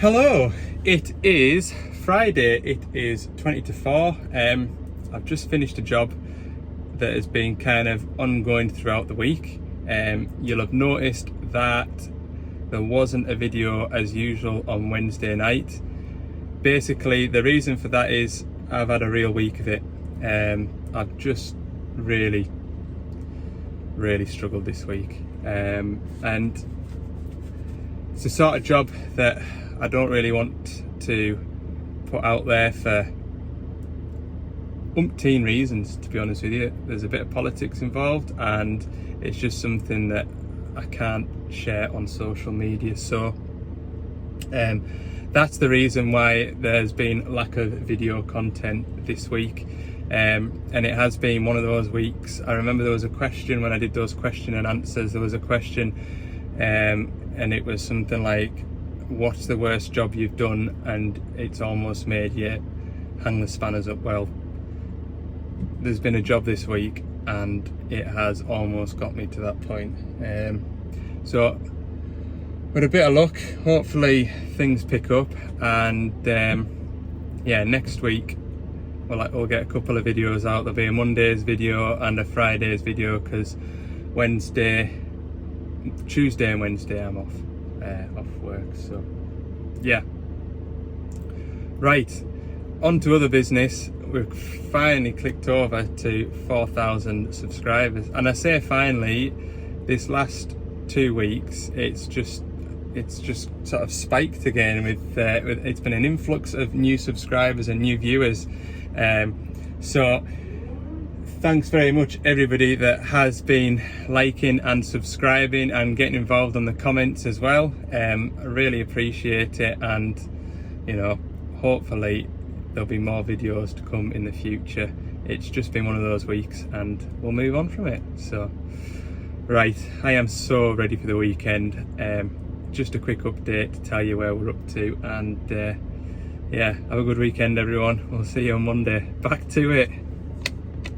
Hello, it is Friday, it is 20 to 4. I've just finished a job that has been kind of ongoing throughout the week. You'll have noticed that there wasn't a video as usual on Wednesday night. Basically, the reason for that is I've had a real week of it. I've just really struggled this week. And it's the sort of job that I don't really want to put out there for umpteen reasons, to be honest with you. There's a bit of politics involved and it's just something that I can't share on social media. So that's the reason why there's been lack of video content this week. And it has been one of those weeks. I remember there was a question when I did those question and answers, there was a question and it was something like, what's the worst job you've done? And it's almost made you hang the spanners up. Well, there's been a job this week and it has almost got me to that point. So with a bit of luck, hopefully things pick up, and yeah, next week we'll get a couple of videos out. There'll be a Monday's video and a Friday's video, because Tuesday and Wednesday I'm off work. So yeah, right, on to other business. We've finally clicked over to 4,000 subscribers, and I say finally. This last 2 weeks it's just sort of spiked again with it's been an influx of new subscribers and new viewers. So thanks very much everybody that has been liking and subscribing and getting involved on the comments as well. I really appreciate it, and you know, hopefully there'll be more videos to come in the future. It's just been one of those weeks and we'll move on from it. So right, I am so ready for the weekend. Just a quick update to tell you where we're up to, and yeah, have a good weekend everyone. We'll see you on Monday. Back to it.